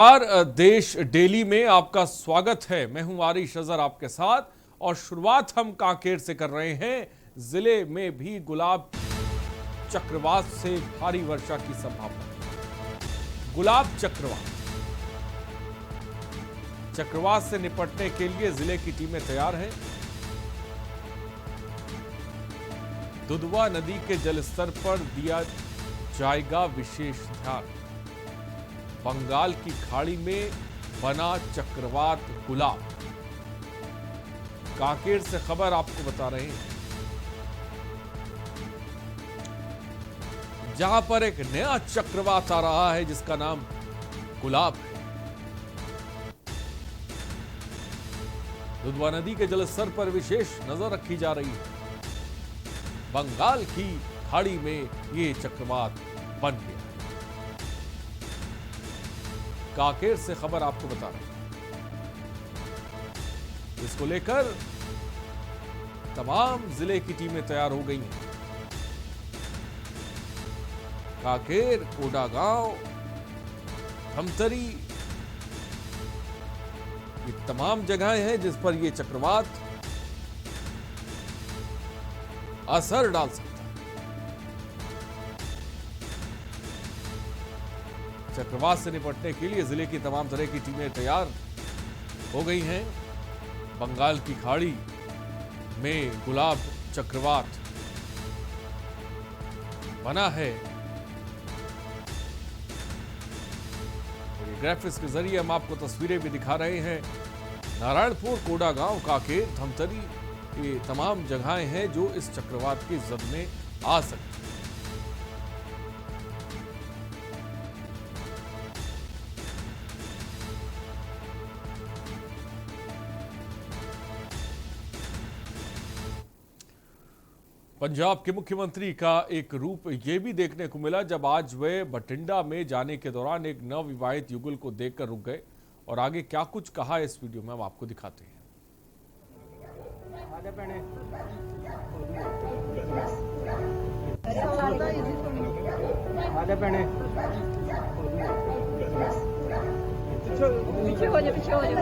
देश डेली में आपका स्वागत है। मैं हूं आरिश अजहर आपके साथ और शुरुआत हम कांकेर से कर रहे हैं। जिले में भी गुलाब चक्रवात से भारी वर्षा की संभावना। गुलाब चक्रवात से निपटने के लिए जिले की टीमें तैयार हैं। दुधवा नदी के जलस्तर पर दिया जाएगा विशेष ध्यान। बंगाल की खाड़ी में बना चक्रवात गुलाब। कांकेर से खबर आपको बता रहे हैं, जहां पर एक नया चक्रवात आ रहा है जिसका नाम गुलाब है। दुधवा नदी के जलस्तर पर विशेष नजर रखी जा रही है। बंगाल की खाड़ी में ये चक्रवात बन गया। कांकेर से खबर आपको बता रहे हैं। इसको लेकर तमाम जिले की टीमें तैयार हो गई हैं। कांकेर, कोडागांव, धमतरी, ये तमाम जगहें हैं जिस पर यह चक्रवात असर डाल सकता है। चक्रवात से निपटने के लिए जिले की तमाम तरह की टीमें तैयार हो गई हैं। बंगाल की खाड़ी में गुलाब चक्रवात बना है और ये ग्राफिक्स के जरिए हम आपको तस्वीरें भी दिखा रहे हैं। नारायणपुर, कोडागांव, कांकेर, धमतरी, ये तमाम जगहें हैं जो इस चक्रवात की जद में आ सकती हैं। पंजाब के मुख्यमंत्री का एक रूप यह भी देखने को मिला जब आज वे बठिंडा में जाने के दौरान एक नवविवाहित युगल को देखकर रुक गए और आगे क्या कुछ कहा इस वीडियो में हम आपको दिखाते हैं। पीछे हो जा, पीछे हो जा।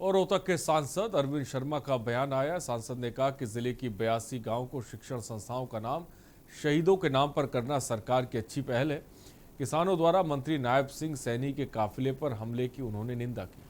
और रोहतक के सांसद अरविंद शर्मा का बयान आया। सांसद ने कहा कि जिले की 82 गांव को शिक्षण संस्थाओं का नाम शहीदों के नाम पर करना सरकार की अच्छी पहल है। किसानों द्वारा मंत्री नायब सिंह सैनी के काफिले पर हमले की उन्होंने निंदा की।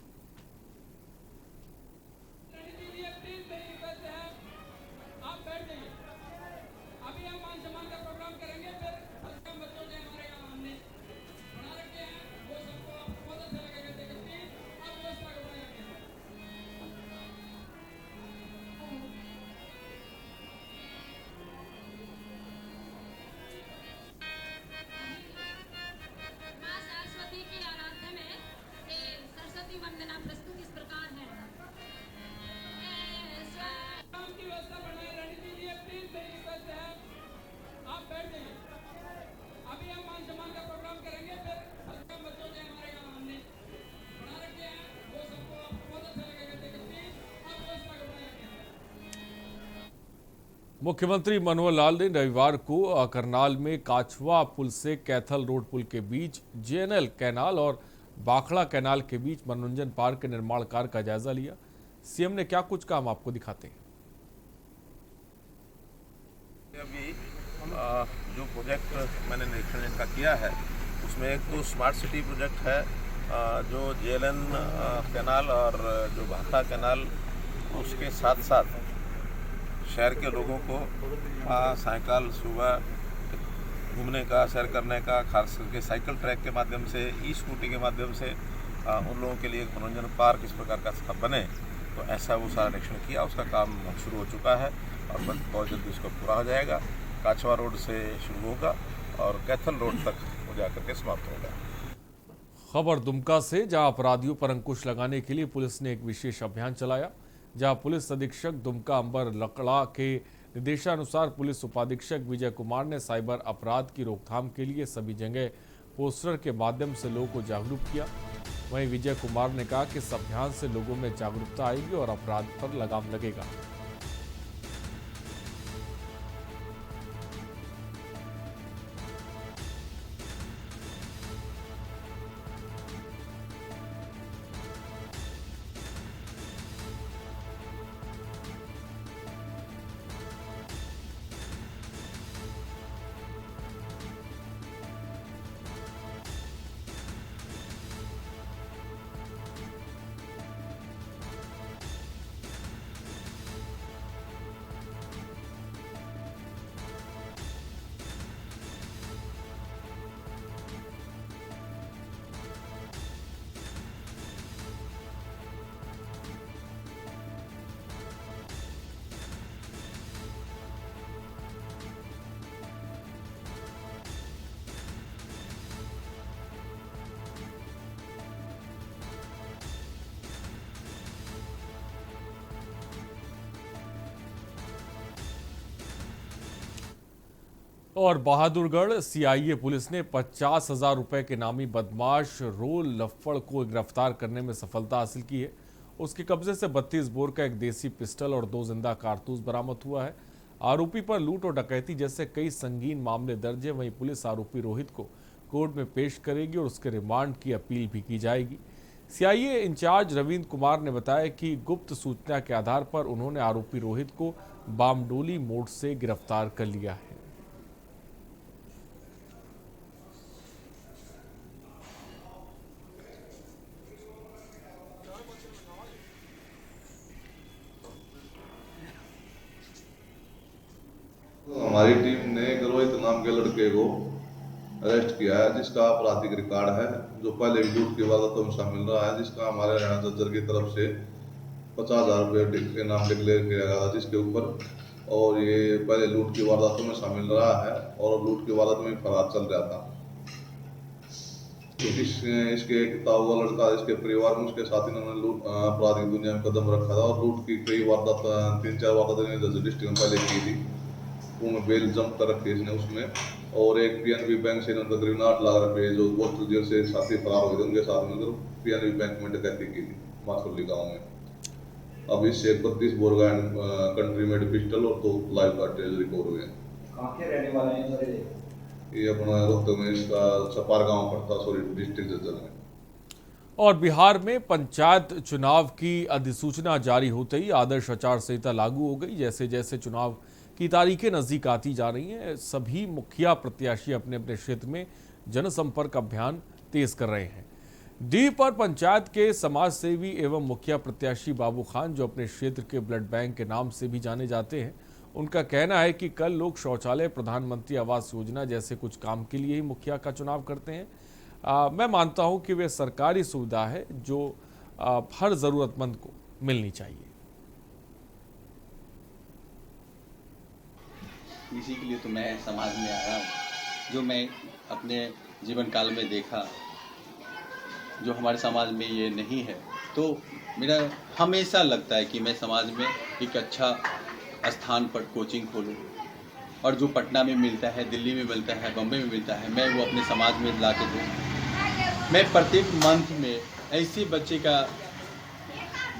मुख्यमंत्री मनोहर लाल ने रविवार को करनाल में काछवा पुल से कैथल रोड पुल के बीच जेएनएल कैनाल और बाखड़ा कैनाल के बीच मनोरंजन पार्क के निर्माण कार्य का जायजा लिया। सीएम ने क्या कुछ कहा हम आपको दिखाते हैं। अभी जो प्रोजेक्ट मैंने निरीक्षण इनका किया है उसमें एक तो स्मार्ट सिटी प्रोजेक्ट है, जो जेएलएन कैनाल और जो बाखड़ा कैनाल, उसके साथ साथ शहर के लोगों को साइकिल सुबह घूमने का, सैर करने का, खास करके साइकिल ट्रैक के माध्यम से, ई स्कूटी के माध्यम से उन लोगों के लिए एक मनोरंजन पार्क इस प्रकार का बने, तो ऐसा वो सारा निरीक्षण किया। उसका काम शुरू हो चुका है और बहुत जल्दी उसका पूरा हो जाएगा। काछवा रोड से शुरू होगा और कैथल रोड तक वो जाकर के समाप्त होगा। खबर दुमका से, जहां अपराधियों पर अंकुश लगाने के लिए पुलिस ने एक विशेष अभियान चलाया। जहां पुलिस अधीक्षक दुमका अंबर लकड़ा के निर्देशानुसार पुलिस उपाधीक्षक विजय कुमार ने साइबर अपराध की रोकथाम के लिए सभी जगह पोस्टर के माध्यम से लोगों को जागरूक किया। वहीं विजय कुमार ने कहा कि इस अभियान से लोगों में जागरूकता आएगी और अपराध पर लगाम लगेगा। और बहादुरगढ़ सीआईए पुलिस ने 50,000 रुपए के नामी बदमाश रोल लफ्फड़ को गिरफ्तार करने में सफलता हासिल की है। उसके कब्जे से 32 बोर का एक देसी पिस्टल और 2 जिंदा कारतूस बरामद हुआ है। आरोपी पर लूट और डकैती जैसे कई संगीन मामले दर्ज है। वहीं पुलिस आरोपी रोहित को कोर्ट में पेश करेगी और उसके रिमांड की अपील भी की जाएगी। सीआईए इंचार्ज रविंद्र कुमार ने बताया कि गुप्त सूचना के आधार पर उन्होंने आरोपी रोहित को बामडोली मोड़ से गिरफ्तार कर लिया है। हमारी टीम ने रोहित नाम के लड़के को अरेस्ट किया है, जिसका आपराधिक रिकॉर्ड है, जो पहले भी लूट की वारदातों में शामिल रहा है, जिसका हमारे हरियाणा जज्जर की तरफ से 50,000 रुपये के नाम डिक्लेयर किया गया था जिसके ऊपर। और ये पहले लूट की वारदातों में शामिल रहा है और लूट की वारदात में फरार चल रहा था। इसके एक ताऊ का लड़का, इसके परिवार में उसके साथ इन्होंने लूट अपराध की दुनिया में कदम रखा था और लूट की कई वारदात 3-4 वारदातें जज्जर डिस्ट्रिक्ट में पहले की थी। उनमें बेल जंप कर रखी इसने उसमें। और एक पीएनबी बैंक से इन्होंने तकरीबन 8 लाख रुपए जो पोस्टल जेल से साथी फरार हुए थे उनके साथ में पीएनबी बैंक में डकैती की थी माथुरली गाँव में। अब इससे 32 बोर का कंट्री मेड पिस्टल और 2 लाइव कार्ट्रिज रिकवर हुए हैं। कहाँ के रहने वाले हैं सर ये अपना रोहतक में इसका छपार गाँव पड़ता, सॉरी डिस्ट्रिक्ट जज्जर में। और बिहार में पंचायत चुनाव की अधिसूचना जारी होते ही आदर्श आचार संहिता लागू हो गई। जैसे जैसे चुनाव की तारीखें नजदीक आती जा रही हैं, सभी मुखिया प्रत्याशी अपने अपने क्षेत्र में जनसंपर्क अभियान तेज कर रहे हैं। डी पर पंचायत के समाज सेवी एवं मुखिया प्रत्याशी बाबू खान, जो अपने क्षेत्र के ब्लड बैंक के नाम से भी जाने जाते हैं, उनका कहना है कि कल लोग शौचालय, प्रधानमंत्री आवास योजना जैसे कुछ काम के लिए ही मुखिया का चुनाव करते हैं। मैं मानता हूं कि वे सरकारी सुविधा है जो हर जरूरतमंद को मिलनी चाहिए। इसी के लिए तो मैं समाज में आया हूँ। जो मैं अपने जीवन काल में देखा, जो हमारे समाज में ये नहीं है, तो मेरा हमेशा लगता है कि मैं समाज में एक अच्छा स्थान पर कोचिंग खोलूँ और जो पटना में मिलता है, दिल्ली में मिलता है, बम्बई में मिलता है, मैं वो अपने समाज में ला के दूँ। मैं प्रत्येक मंथ में ऐसे बच्चे का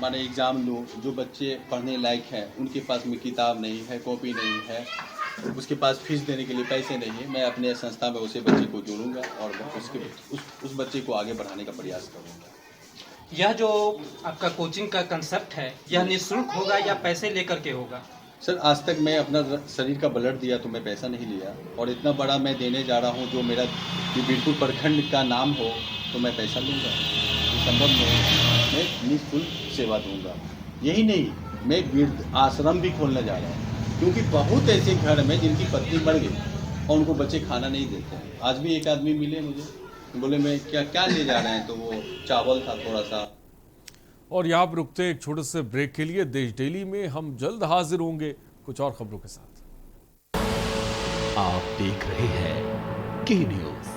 माने एग्ज़ाम लूँ जो बच्चे पढ़ने लायक हैं, उनके पास में किताब नहीं है, कॉपी नहीं है, उसके पास फीस देने के लिए पैसे नहीं है। मैं अपने संस्था में उसे बच्चे को जोड़ूंगा और उस बच्चे को आगे बढ़ाने का प्रयास करूंगा। यह जो आपका कोचिंग का कंसेप्ट है, यह निःशुल्क होगा या पैसे लेकर के होगा? सर, आज तक मैं अपना शरीर का ब्लड दिया तो मैं पैसा नहीं लिया, और इतना बड़ा मैं देने जा रहा हूँ जो मेरा बीरपुर प्रखंड का नाम हो तो मैं पैसा लूँगा, संभव नहीं। मैं निःशुल्क सेवा दूँगा। यही नहीं, मैं वृद्ध आश्रम भी खोलने जा रहा हूँ, क्योंकि बहुत ऐसे घर में जिनकी पत्नी मर गई और उनको बच्चे खाना नहीं देते हैं। आज भी एक आदमी मिले मुझे, बोले मैं क्या ले जा रहे हैं, तो वो चावल था थोड़ा सा। और यहाँ पर रुकते हैं एक छोटे से ब्रेक के लिए। देश डेली में हम जल्द हाजिर होंगे कुछ और खबरों के साथ। आप देख रहे हैं के न्यूज़,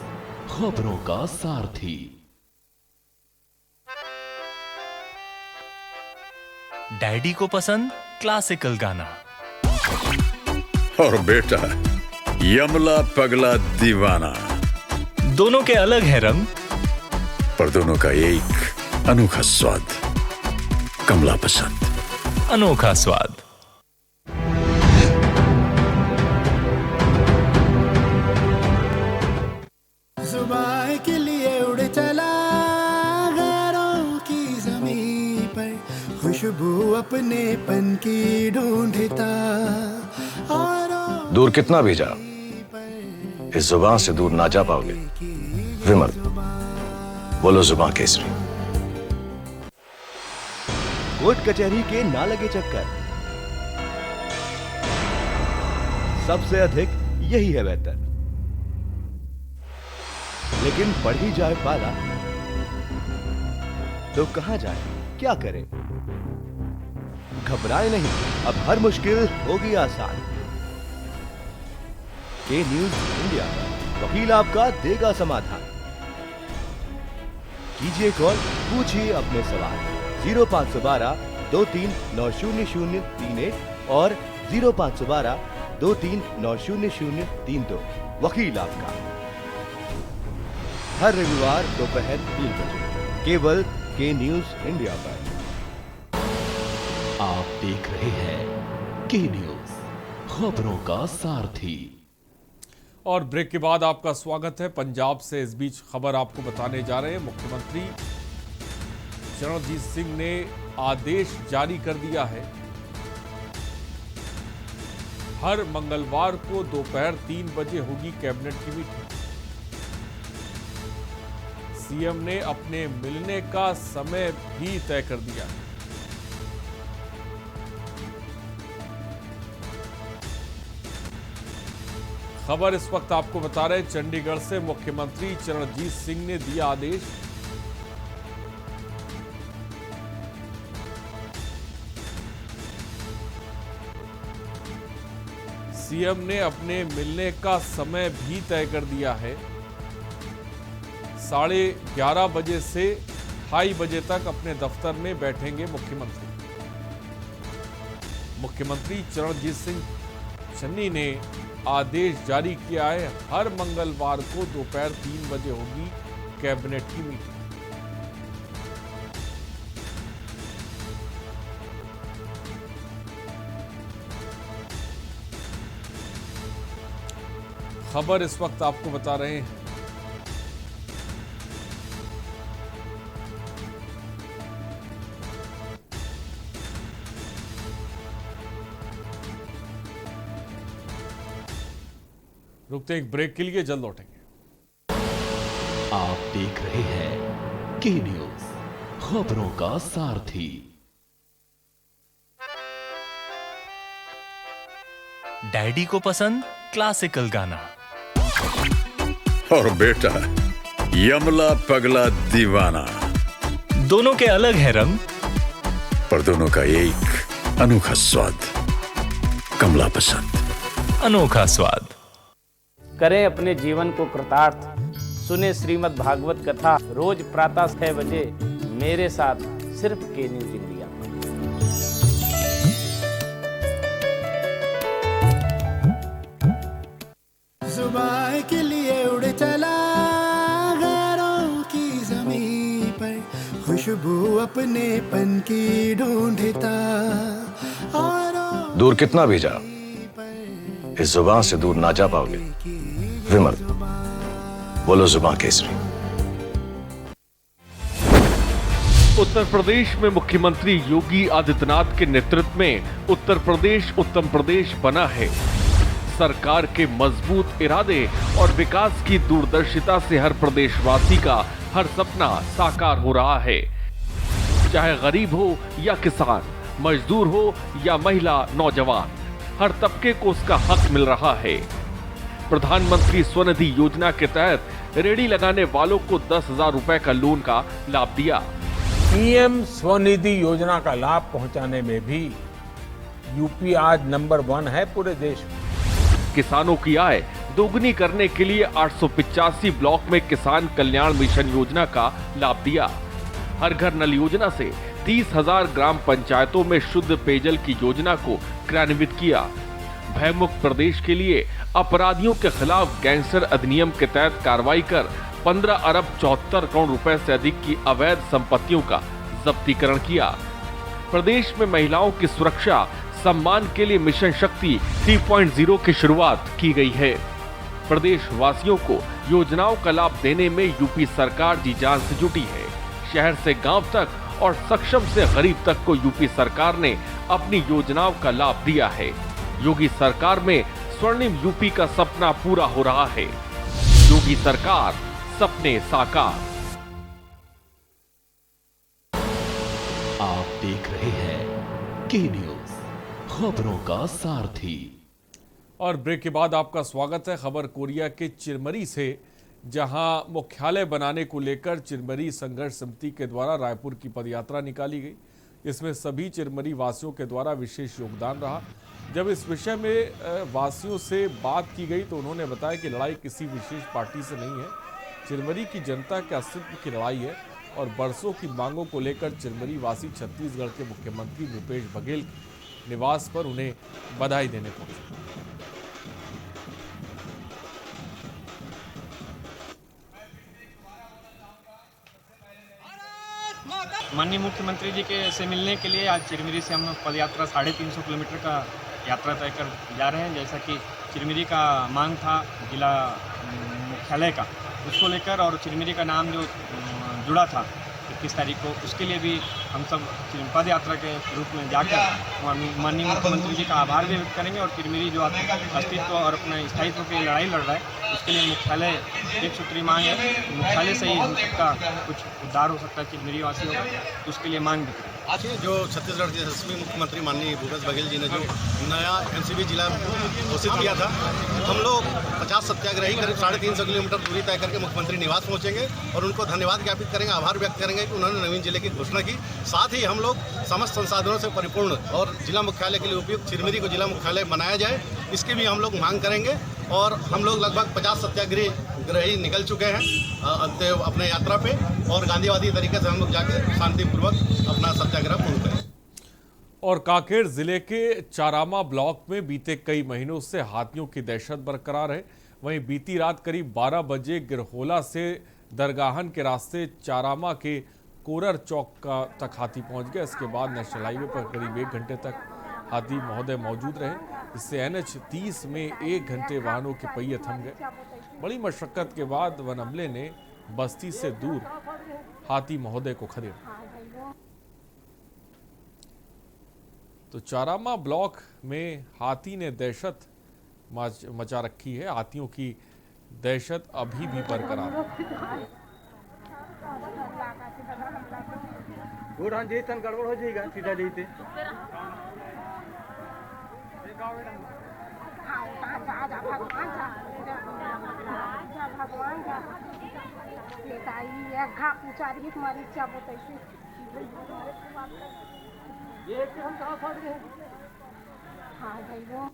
खबरों का सारथी। डैडी को पसंद क्लासिकल गाना और बेटा यमला पगला दीवाना। दोनों के अलग है रंग, पर दोनों का एक अनोखा स्वाद। कमला पसंद, अनोखा स्वाद। सुबह के लिए उड़ चला गैरों की ज़मीं पर, खुशबू अपने पन की ढूंढता। दूर कितना भी जाओ, इस जुबान से दूर ना जा पाओगे। विमल, बोलो जुबान केसरी। कोर्ट कचहरी के ना लगे चक्कर, सबसे अधिक यही है बेहतर। लेकिन पड़ ही जाए पाला तो कहां जाए, क्या करें? घबराए नहीं, अब हर मुश्किल होगी आसान। के न्यूज इंडिया पर वकील आपका देगा समाधान। कीजिए कॉल, पूछिए अपने सवाल। 0512 23900038 और 0512 23900032। वकील आपका, हर रविवार दोपहर 3 बजे केवल के न्यूज इंडिया पर। आप देख रहे हैं के न्यूज, खबरों का सारथी। और ब्रेक के बाद आपका स्वागत है। पंजाब से इस बीच खबर आपको बताने जा रहे हैं। मुख्यमंत्री चरणजीत सिंह ने आदेश जारी कर दिया है। हर मंगलवार को दोपहर 3 बजे होगी कैबिनेट की मीटिंग। सीएम ने अपने मिलने का समय भी तय कर दिया है। खबर इस वक्त आपको बता रहे हैं चंडीगढ़ से। मुख्यमंत्री चरणजीत सिंह ने दिया आदेश। सीएम ने अपने मिलने का समय भी तय कर दिया है। 11:30 बजे से 2:30 बजे तक अपने दफ्तर में बैठेंगे मुख्यमंत्री। मुख्यमंत्री चरणजीत सिंह चन्नी ने आदेश जारी किया है। हर मंगलवार को दोपहर 3 बजे होगी कैबिनेट की मीटिंग। खबर इस वक्त आपको बता रहे हैं रुकते एक ब्रेक के लिए, जल्द लौटेंगे। आप देख रहे हैं के न्यूज, खबरों का सारथी। डैडी को पसंद क्लासिकल गाना और बेटा यमला पगला दीवाना। दोनों के अलग है रंग, पर दोनों का एक अनोखा स्वाद। कमला पसंद, अनोखा स्वाद। करें अपने जीवन को कृतार्थ, सुने श्रीमद् भागवत कथा रोज प्रातः 6 बजे मेरे साथ सिर्फ के न्यूज इंडिया। सुबह के लिए उड़ चला गैरों की ज़मीं पर, खुशबू अपने पन की ढूंढता। दूर कितना भी जाओ, इस जुबान से दूर ना जा पाओगे। विमल, बोलो जुबान केसरी। उत्तर प्रदेश में मुख्यमंत्री योगी आदित्यनाथ के नेतृत्व में उत्तर प्रदेश उत्तम प्रदेश बना है। सरकार के मजबूत इरादे और विकास की दूरदर्शिता से हर प्रदेशवासी का हर सपना साकार हो रहा है। चाहे गरीब हो या किसान, मजदूर हो या महिला नौजवान, हर तबके को उसका हक मिल रहा है। प्रधानमंत्री स्वनिधि योजना के तहत रेहड़ी लगाने वालों को 10,000 रुपए का लोन का लाभ दिया। पीएम स्वनिधि योजना का लाभ पहुंचाने में भी यूपी आज नंबर 1 है पूरे देश में। किसानों की आय दोगुनी करने के लिए 885 ब्लॉक में किसान कल्याण मिशन योजना का लाभ दिया। हर घर नल योजना से 30,000 ग्राम पंचायतों में शुद्ध पेयजल की योजना को क्रियान्वित किया। भयमुक्त प्रदेश के लिए अपराधियों के खिलाफ गैंगस्टर अधिनियम के तहत कार्रवाई कर 15 अरब 74 करोड़ रुपए से अधिक की अवैध संपत्तियों का जब्तीकरण किया। प्रदेश में महिलाओं की सुरक्षा सम्मान के लिए मिशन शक्ति 3.0 की शुरुआत की गई है। प्रदेश वासियों को योजनाओं का लाभ देने में यूपी सरकार जी जान से जुटी है। शहर से गांव तक और सक्षम से गरीब तक को यूपी सरकार ने अपनी योजनाओं का लाभ दिया है। योगी सरकार में स्वर्णिम यूपी का सपना पूरा हो रहा है। योगी सरकार, सपने साकार। आप देख रहे हैं के न्यूज, खबरों का सारथी। और ब्रेक के बाद आपका स्वागत है। खबर कोरिया के चिरमरी से, जहां मुख्यालय बनाने को लेकर चिरमरी संघर्ष समिति के द्वारा रायपुर की पदयात्रा निकाली गई। इसमें सभी चिरमरी वासियों के द्वारा विशेष योगदान रहा। जब इस विषय में वासियों से बात की गई तो उन्होंने बताया कि लड़ाई किसी विशेष पार्टी से नहीं है, चिरमरी की जनता के अस्तित्व की लड़ाई है और बरसों की मांगों को लेकर चिरमरी वासी छत्तीसगढ़ के मुख्यमंत्री भूपेश बघेल निवास पर उन्हें बधाई देने पहुंचे। माननीय मुख्यमंत्री जी के से मिलने के लिए आज चिरमिरी से हम पदयात्रा 350 किलोमीटर का यात्रा तय कर जा रहे हैं। जैसा कि चिरमिरी का मांग था जिला मुख्यालय का, उसको लेकर, और चिरमिरी का नाम जो जुड़ा था 21 तारीख को, उसके लिए भी हम सब पद यात्रा के रूप में जाकर माननीय मुख्यमंत्री जी का आभार भी व्यक्त करेंगे। और चिरमिरी जो अस्तित्व और अपने स्थायित्व की लड़ाई लड़ रहा है, उसके लिए मुख्यालय एक सूत्री मांग है। मुख्यालय से ही हम सबका कुछ उद्धार हो सकता है चिरमिरी वासियों का, तो उसके लिए मांग भी करें। आज जो छत्तीसगढ़ के यशस्वी मुख्यमंत्री माननीय भूपेश बघेल जी ने जो नया एनसीबी जिला घोषित किया था, हम लोग 50 सत्याग्रही करीब 350 किलोमीटर दूरी तय करके मुख्यमंत्री निवास पहुंचेंगे और उनको धन्यवाद ज्ञापित करेंगे, आभार व्यक्त करेंगे कि उन्होंने नवीन जिले की घोषणा की। साथ ही हम लोग समस्त संसाधनों से परिपूर्ण और जिला मुख्यालय के लिए उपयुक्त चिरमिरी को जिला मुख्यालय बनाया जाए, इसकी भी हम लोग मांग करेंगे। और हम लोग लगभग 50 सत्याग्रही निकल चुके हैं अपने यात्रा पे, और गांधीवादी तरीके से हम लोग जाके शांतिपूर्वक अपना सत्याग्रह पूर्ण करें। और कांकेर जिले के चारामा ब्लॉक में बीते कई महीनों से हाथियों की दहशत बरकरार है। वहीं बीती रात करीब 12 बजे गिरहोला से दरगाहन के रास्ते चारामा के कोरर चौक तक हाथी पहुंच गए। इसके बाद नेशनल हाईवे पर करीब 1 घंटे तक हाथी महोदय मौजूद रहे। इससे NH 30 में 1 घंटे वाहनों के पहिए थम गए। बड़ी मशक्कत के बाद वन अमले ने बस्ती से दूर हाथी महोदय को खदेड़ा। तो चारामा ब्लॉक में हाथी ने दहशत मचा रखी है। हाथियों की दहशत अभी भी बरकरार है। गड़बड़ हो जाएगा सीधा जीते। भगवान घा पूछा रही तुम्हारी इच्छा बताइए। ये हम कहाँ फंस गए? हाँ भाई वो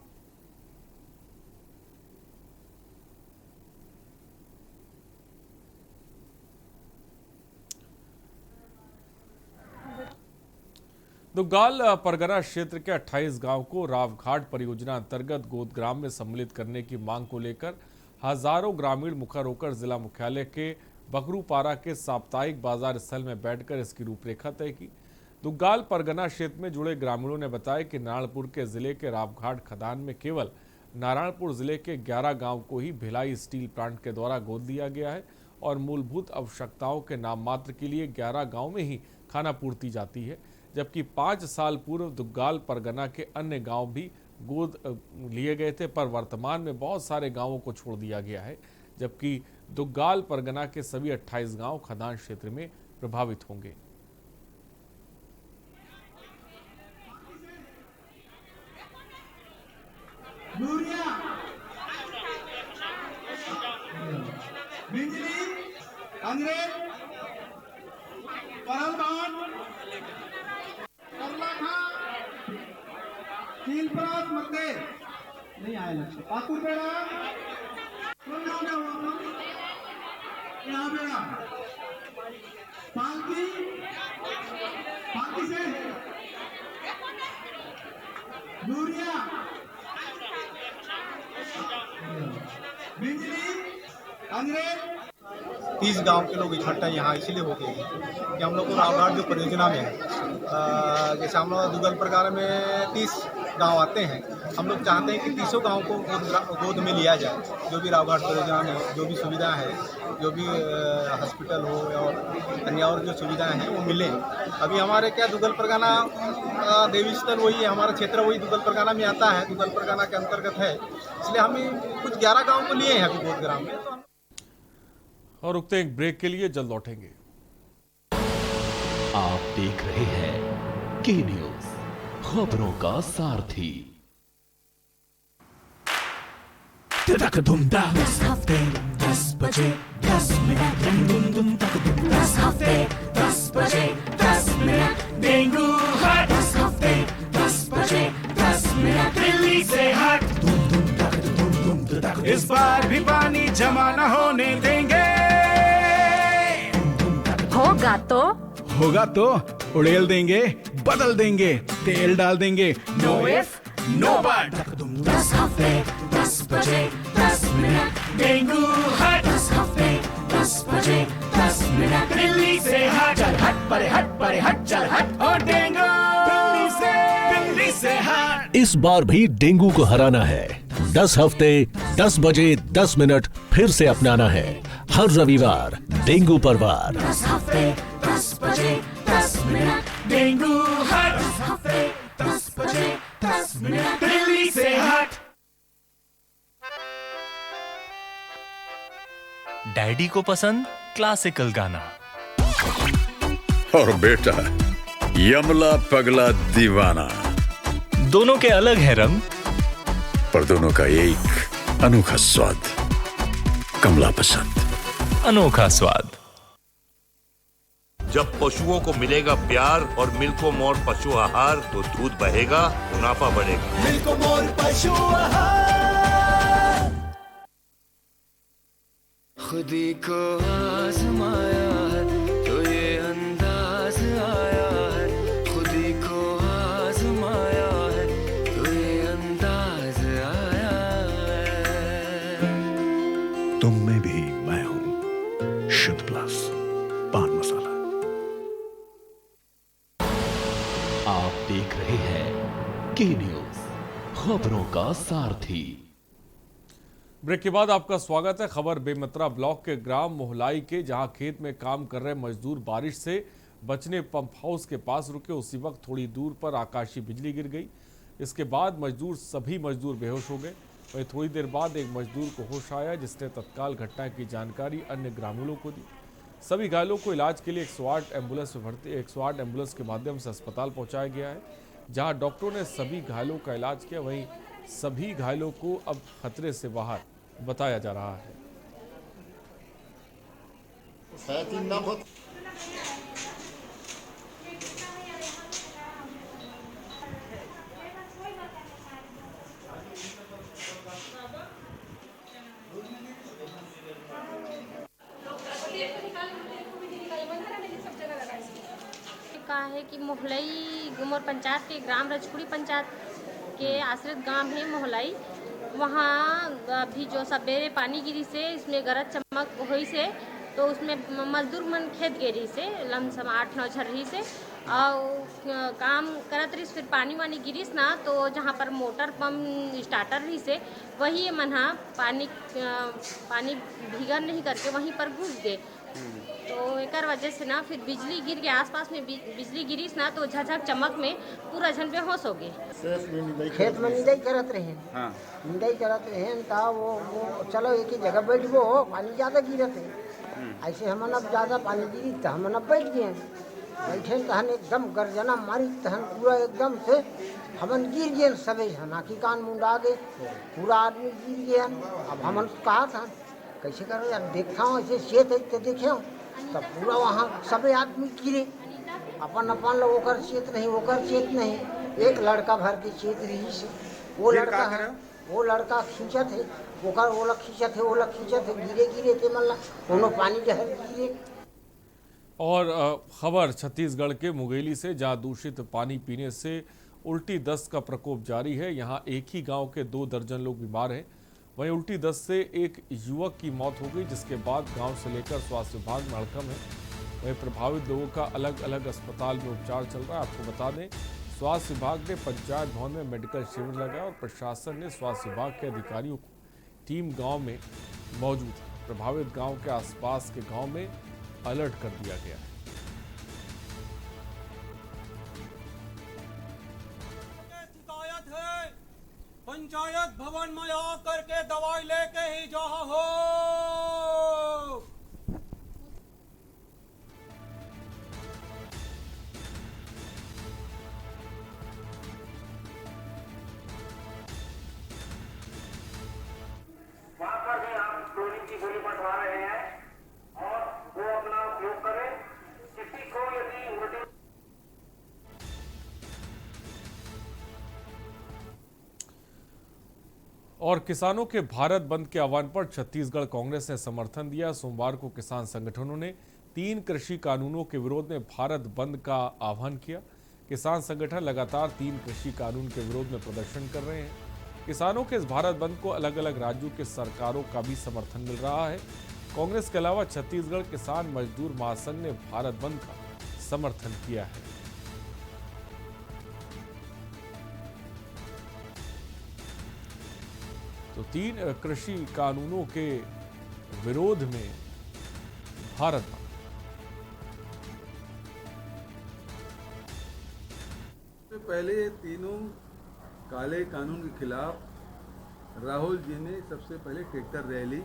दुग्गाल परगना क्षेत्र के 28 गांव को रावघाट परियोजना अंतर्गत गोदग्राम में सम्मिलित करने की मांग को लेकर हजारों ग्रामीण मुखर होकर जिला मुख्यालय के बकरूपारा के साप्ताहिक बाजार स्थल में बैठकर इसकी रूपरेखा तय की। दुग्गाल परगना क्षेत्र में जुड़े ग्रामीणों ने बताया कि नारायणपुर के जिले के रावघाट खदान में केवल नारायणपुर जिले के 11 गांव को ही भिलाई स्टील प्लांट के द्वारा गोद दिया गया है और मूलभूत आवश्यकताओं के नाम मात्र के लिए 11 गाँव में ही खाना पूर्ति जाती है, जबकि 5 साल पूर्व दुग्गाल परगना के अन्य गांव भी गोद लिए गए थे, पर वर्तमान में बहुत सारे गांवों को छोड़ दिया गया है, जबकि दुग्गाल परगना के सभी 28 गांव खदान क्षेत्र में प्रभावित होंगे। नहीं आया लक्ष्य पाकुर बेड़ा यहाँ बेड़ा पालकी ऑक्सीजन, यूरिया, बिजली, अंग्रेज। 30 गांव के लोग इकट्ठा यहाँ इसलिए हो गए कि हम लोग को रावघाट जो परियोजना में है, जैसे हम लोग दुगल प्रकार में 30 गांव आते हैं, हम लोग चाहते हैं कि 30 गांव को गोद में लिया जाए। जो भी रावघाट परियोजना में जो भी सुविधा है, जो भी हॉस्पिटल हो और अन्य और जो सुविधाएं हैं वो मिले। अभी हमारे क्या दुगल परगना देवी स्थल वही है, हमारा क्षेत्र वही दुगल परगना में आता है, दुगल परगना के अंतर्गत है, इसलिए हमें कुछ 11 गाँव को लिए हैं अभी गोद ग्राम में। और रुकते हैं एक ब्रेक के लिए, जल्द लौटेंगे। आप देख रहे हैं के न्यूज, खबरों का सारथी। 10 हफ्ते 10 बजे 10 मिनट, दस हफ्ते 10 बजे 10 मिनट, डेंगू हट 10 हफ्ते 10 बजे 10 मिनट, दिल्ली से हट। इस बार भी पानी जमा न होने देंगे। होगा तो उड़ेल देंगे, बदल देंगे, तेल डाल देंगे। Know if no but. 10 हफ्ते 10 बजे 10 मिनट, डेंगू हट 10 हफ्ते 10 बजे 10 मिनट, दिल्ली से हट। चल हट परे हट चल हट, और डेंगू दिल्ली से हट। इस बार भी डेंगू को हराना है। 10 हफ्ते 10 बजे 10 मिनट फिर से अपनाना है। हर रविवार डेंगू पर वार। 10 हफ्ते 10 बजे 10 मिनट, डेंगू हट 10 हफ्ते 10 बजे 10 मिनट, दिल्ली से हट। डैडी को पसंद क्लासिकल गाना, और बेटा यमला पगला दीवाना। दोनों के अलग है रंग, पर दोनों का एक अनोखा स्वाद। कमला पसंद, अनोखा स्वाद। जब पशुओं को मिलेगा प्यार और मिल्को मोर पशु आहार, तो दूध बहेगा, मुनाफा बढ़ेगा। मिल्को मोर पशु आहार। खुदी को आजमाया है तो ये अंदाज आया है, खुदी को आजमाया है तो ये अंदाज आया है। तुम में भी मैं हूं, शुद्ध प्लस पान मसाला। आप देख रहे हैं के न्यूज, खबरों का सारथी। ब्रेक के बाद आपका स्वागत है। खबर बेमतरा ब्लॉक के ग्राम मोहलाई के, जहां खेत में काम कर रहे मजदूर बारिश से बचने पंप हाउस के पास रुके। उसी वक्त थोड़ी दूर पर आकाशीय बिजली गिर गई। इसके बाद सभी मजदूर बेहोश हो गए। वहीं थोड़ी देर बाद एक मजदूर को होश आया, जिसने तत्काल घटना की जानकारी अन्य ग्रामीणों को दी। सभी घायलों को इलाज के लिए 108 एम्बुलेंस के माध्यम से अस्पताल पहुंचाया गया है, जहां डॉक्टरों ने सभी घायलों का इलाज किया। वहीं सभी घायलों को अब खतरे से बाहर बताया जा रहा है। कहा है कि मोहलाई गुमर पंचायत के ग्राम रजपुरी पंचायत के आश्रित गांव है मोहलाई। वहाँ अभी जो सवेरे पानी गिरी से इसमें गरज चमक हुई से, तो उसमें मजदूर मन खेत गिरी से लमसम 8-9 झर्री से और काम करत रही। फिर पानी वानी गिरीस ना, तो जहाँ पर मोटर पंप स्टार्टर रही से वही मना पानी भीगा नहीं करके वहीं पर घुस गए। तो एक वजह से ना फिर बिजली गिर गया, आसपास में बिजली गिरीस ना, तो झझक चमक में पूरा झन बेहोश हो गए। खेत में निदाई करत रहे, निदाई करत रहे ता वो चलो एक ही जगह बैठ गो, पानी ज़्यादा गिरत है। ऐसे हमन अब ज़्यादा पानी गिरी तो हमन अब बैठ गए। बैठे तहन एकदम गर्जना मारी, तहन पूरा एकदम से हमन गिर गए। सबे नाकी कान मुंडा गए, पूरा आदमी गिर गया। अब हमन कहा था कैसे करो यार, देखता हूँ ऐसे शेत है तो देखे तब पूरा वहाँ सबे आदमी गिरे। अपन लोग ओकर चेत नहीं, एक लड़का भर के चेत रही से वो लड़का खींचत है, ओला खींचत है, गिरे थे मल्ला दोनों पानी जहर गिरे। और खबर छत्तीसगढ़ के मुंगेली से, जहां दूषित पानी पीने से उल्टी दस्त का प्रकोप जारी है। यहां एक ही गांव के 2 दर्जन लोग बीमार हैं। वहीं उल्टी दस्त से एक युवक की मौत हो गई, जिसके बाद गांव से लेकर स्वास्थ्य विभाग में हड़कंप है। वहीं प्रभावित लोगों का अलग अलग अस्पताल में उपचार चल रहा है। आपको बता दें, स्वास्थ्य विभाग ने पंचायत भवन में मेडिकल शिविर लगाया और प्रशासन ने स्वास्थ्य विभाग के अधिकारियों को टीम गाँव में मौजूद है। प्रभावित गाँव के आसपास के गाँव में अलर्ट कर दिया गया है। शिकायत है, पंचायत भवन में आकर के दवाई लेके ही जाओ हो। वहां पर भी आप क्लोरीन की गोली बंटवा रहे हैं और वो अपना उपयोग करें। किसी को यदि उल्टी और किसानों के भारत बंद के आह्वान पर छत्तीसगढ़ कांग्रेस ने समर्थन दिया। सोमवार को किसान संगठनों ने 3 कृषि कानूनों के विरोध में भारत बंद का आह्वान किया। किसान संगठन लगातार 3 कृषि कानून के विरोध में प्रदर्शन कर रहे हैं। किसानों के इस भारत बंद को अलग अलग राज्यों के सरकारों का भी समर्थन मिल रहा है। कांग्रेस के अलावा छत्तीसगढ़ किसान मजदूर महासंघ ने भारत बंद का समर्थन किया है। तो 3 कृषि कानूनों के विरोध में भारत बंद। पहले तीनों काले कानून के खिलाफ राहुल जी ने सबसे पहले ट्रैक्टर रैली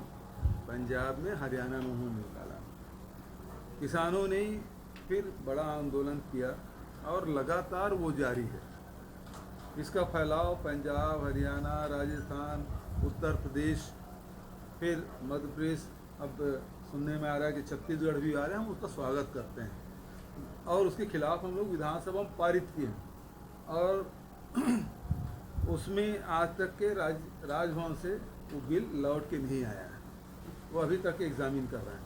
पंजाब में, हरियाणा में उन्होंने निकाला। किसानों ने फिर बड़ा आंदोलन किया और लगातार वो जारी है। इसका फैलाव पंजाब, हरियाणा, राजस्थान, उत्तर प्रदेश, फिर मध्य प्रदेश, अब सुनने में आ रहा है कि छत्तीसगढ़ भी आ रहे हैं। हम उसका स्वागत करते हैं और उसके खिलाफ हम लोग विधानसभा में पारित किए और उसमें आज तक के राजभवन से वो बिल लौट के नहीं आया है। वो अभी तक एग्जामिन कर रहे हैं।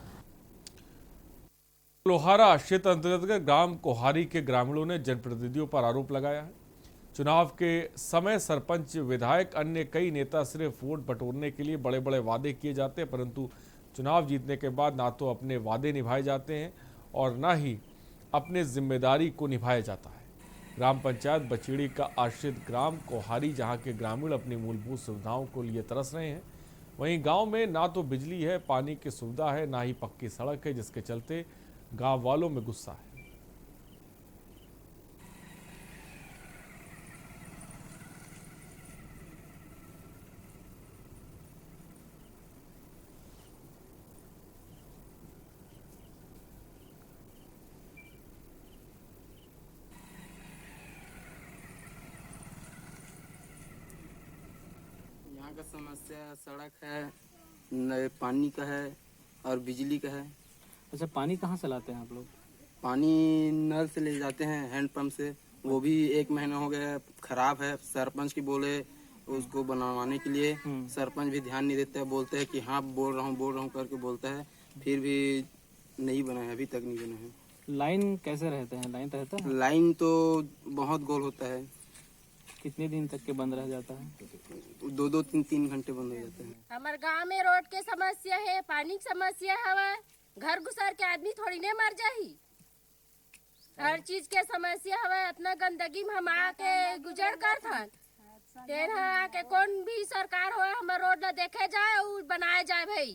लोहारा क्षेत्र अंतर्गत ग्राम कोहारी के ग्रामीणों ने जनप्रतिनिधियों पर आरोप लगाया है। चुनाव के समय सरपंच, विधायक, अन्य कई नेता सिर्फ वोट बटोरने के लिए बड़े बड़े वादे किए जाते हैं, परंतु चुनाव जीतने के बाद ना तो अपने वादे निभाए जाते हैं और ना ही अपने जिम्मेदारी को निभाया जाता है। ग्राम पंचायत बचेड़ी का आश्रित ग्राम कोहारी, जहां के ग्रामीण अपनी मूलभूत सुविधाओं को लिए तरस रहे हैं। वहीं गांव में ना तो बिजली है, पानी की सुविधा है, ना ही पक्की सड़क है, जिसके चलते गांव वालों में गुस्सा है। यहाँ का समस्या सड़क है, पानी का है और बिजली का है। अच्छा, पानी कहाँ से लाते हैं आप लोग? पानी नल से ले जाते हैं, हैंडपंप से। वो भी 1 महीना हो गया, खराब है। सरपंच की बोले उसको बनवाने के लिए, सरपंच भी ध्यान नहीं देता है। बोलते हैं कि हाँ बोल रहा हूँ करके बोलता है, फिर भी नहीं बना है, अभी तक नहीं बना है। लाइन कैसे रहते हैं? लाइन रहता है? लाइन तो बहुत गोल होता है। कितने दिन तक के बंद रह जाता है? 2-2, 3-3 घंटे बंद हो जाते हैं। हमारे गांव में रोड के समस्या है, पानी की समस्या है। घर घुसर के आदमी थोड़ी नहीं मर जाही। हर चीज के समस्या है। इतना गंदगी में हम आके गुजर कर था। आके कौन भी सरकार हो हमारे रोड न देखे जाए और बनाए जाए भाई।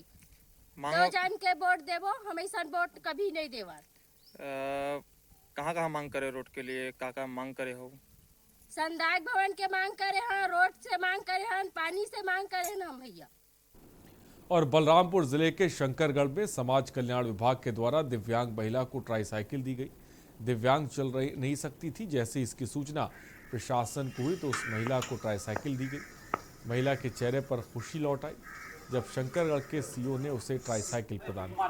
तो जान के वोट देवो, हम ऐसा वोट कभी नहीं देवा। कहाँ मांग करे रोड के लिए? का मांग करे हो? संदायक भवन के मांग करे हैं, रोड से मांग करे हैं, पानी से मांग करे ना भैया। और बलरामपुर जिले के शंकरगढ़ में समाज कल्याण विभाग के द्वारा दिव्यांग महिला को ट्राईसाइकिल दी गई। दिव्यांग चल नहीं सकती थी। जैसे इसकी सूचना प्रशासन को हुई तो उस महिला को ट्राईसाइकिल दी गई। महिला के चेहरे पर खुशी लौट आई जब शंकरगढ़ के सीओ ने उसे ट्राईसाइकिल प्रदान की।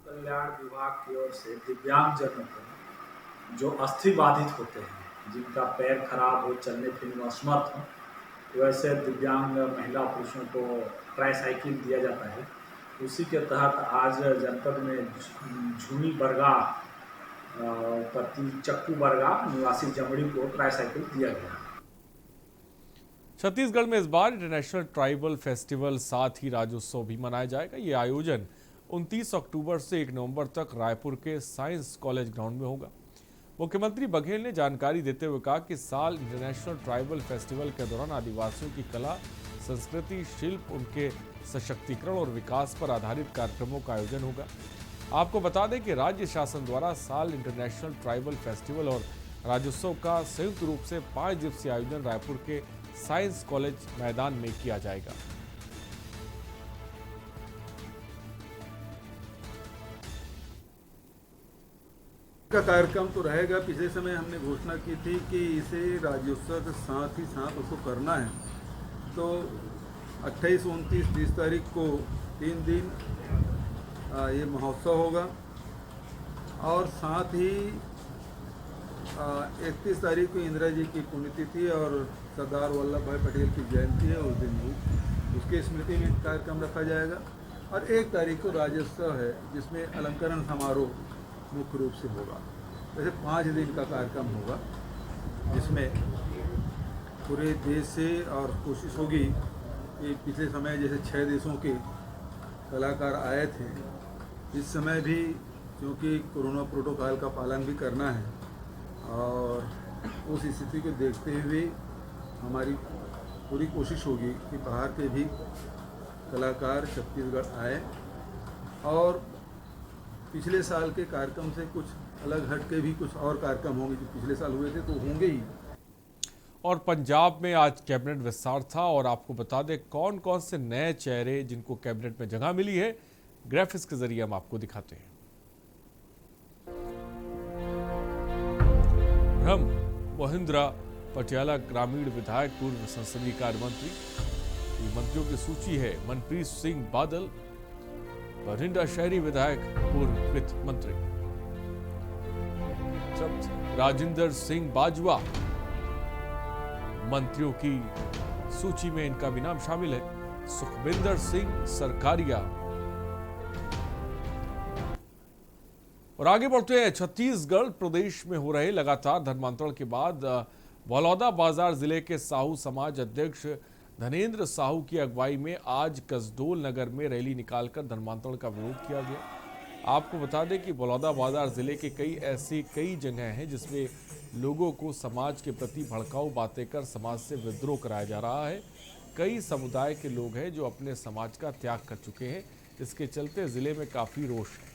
कल्याण विभाग की ओर से दिव्यांगजनों को जो अस्थि बाधित होते हैं, जिनका पैर खराब हो, चलने फिरने में असमर्थ हो, वैसे दिव्यांग महिला पुरुषों को ट्राईसाइकिल दिया जाता है। उसी के तहत आज जनपद में झूनी बरगा पति चक्कू बरगा निवासी जमड़ी को ट्राईसाइकिल दिया गया। छत्तीसगढ़ में इस बार इंटरनेशनल ट्राइबल फेस्टिवल साथ ही राज्योत्सव भी मनाया जाएगा। ये आयोजन 29 अक्टूबर से 1 नवंबर तक रायपुर के साइंस कॉलेज ग्राउंड में होगा। मुख्यमंत्री बघेल ने जानकारी देते हुए कहा कि साल इंटरनेशनल ट्राइबल फेस्टिवल के दौरान आदिवासियों की कला, संस्कृति, शिल्प, उनके सशक्तिकरण और विकास पर आधारित कार्यक्रमों का आयोजन होगा। आपको बता दें कि राज्य शासन द्वारा साल इंटरनेशनल ट्राइबल फेस्टिवल और राज्योत्सव का संयुक्त रूप से 5 दिवसीय आयोजन रायपुर के साइंस कॉलेज मैदान में किया जाएगा। का कार्यक्रम तो रहेगा। पिछले समय हमने घोषणा की थी कि इसे राज्योत्सव के साथ ही साथ उसको करना है, तो 28, 29, 30 तारीख को 3 दिन ये महोत्सव होगा और साथ ही 31 तारीख को इंदिरा जी की पुण्यतिथि और सरदार वल्लभ भाई पटेल की जयंती है, उस दिन भी उसके स्मृति में कार्यक्रम रखा जाएगा। और 1 तारीख को राज्योत्सव है, जिसमें अलंकरण समारोह मुख्य रूप से होगा। वैसे 5 दिन का कार्यक्रम होगा, जिसमें पूरे देश से और कोशिश होगी कि पिछले समय जैसे 6 देशों के कलाकार आए थे, इस समय भी क्योंकि कोरोना प्रोटोकॉल का पालन भी करना है और उस स्थिति को देखते हुए हमारी पूरी कोशिश होगी कि बाहर के भी कलाकार छत्तीसगढ़ आए और पिछले साल के कार्यक्रम से कुछ अलग हट के भी कुछ और कार्यक्रम होंगे जो पिछले साल हुए थे तो होंगे ही। और पंजाब में आज कैबिनेट विस्तार था और आपको बता दें कौन कौन से नए चेहरे जिनको कैबिनेट में जगह मिली है, ग्राफिक्स के जरिए हम आपको दिखाते हैं। ब्रह्म महिंद्रा पटियाला ग्रामीण विधायक, पूर्व संसदीय कार्य मंत्री। मंत्रियों की सूची है: मनप्रीत सिंह बादल, बठिंडा शहरी विधायक, पूर्व वित्त मंत्री। राजेंद्र सिंह बाजवा मंत्रियों की सूची में इनका भी नाम शामिल है। सुखविंदर सिंह सरकारिया। और आगे बढ़ते हैं, छत्तीसगढ़ प्रदेश में हो रहे लगातार धर्मांतरण के बाद बलौदाबाजार जिले के साहू समाज अध्यक्ष धनेन्द्र साहू की अगुवाई में आज कसडोल नगर में रैली निकालकर धर्मांतरण का विरोध किया गया। आपको बता दें कि बलौदाबाजार जिले के कई जगह हैं जिसमें लोगों को समाज के प्रति भड़काऊ बातें कर समाज से विद्रोह कराया जा रहा है। कई समुदाय के लोग हैं जो अपने समाज का त्याग कर चुके हैं, इसके चलते जिले में काफी रोष है।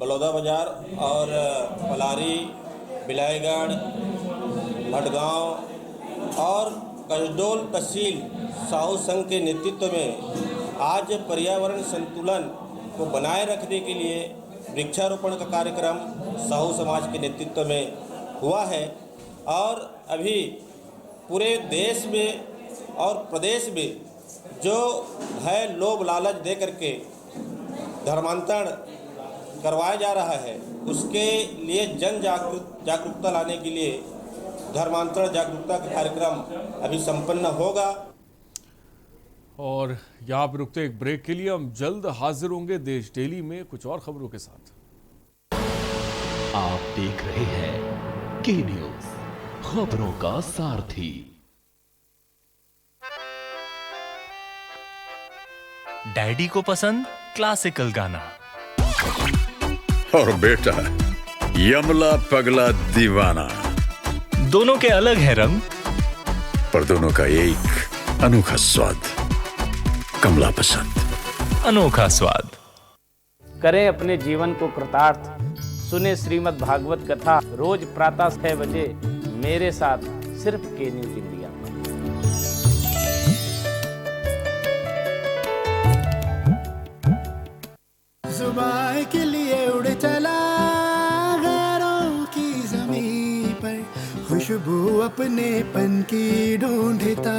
बलौदाबाजार और पलारी, बिलाईगढ़, भटगांव और कसडोल तहसील साहू संघ के नेतृत्व में आज पर्यावरण संतुलन को बनाए रखने के लिए वृक्षारोपण का कार्यक्रम साहू समाज के नेतृत्व में हुआ है। और अभी पूरे देश में और प्रदेश में जो भय, लोभ, लालच दे करके धर्मांतरण करवाया जा रहा है, उसके लिए जन जागरूकता लाने के लिए धर्मांतरण जागरूकता का कार्यक्रम अभी संपन्न होगा। और यहाँ पर रुकते एक ब्रेक के लिए, हम जल्द हाजिर होंगे देश डेली में कुछ और खबरों के साथ। आप देख रहे हैं के न्यूज, खबरों का सारथी। डैडी को पसंद क्लासिकल गाना और बेटा यमला पगला दीवाना। दोनों के अलग है रंग, पर दोनों का एक अनोखा स्वाद। कमला पसंद, अनोखा स्वाद। करें अपने जीवन को कृतार्थ, सुने श्रीमद् भागवत कथा रोज प्रातः 6 बजे मेरे साथ सिर्फ के न्यूज इंडिया। हवाएं के लिए उड़ चला गैरों की ज़मीं पर, खुशबू अपनेपन की ढूंढता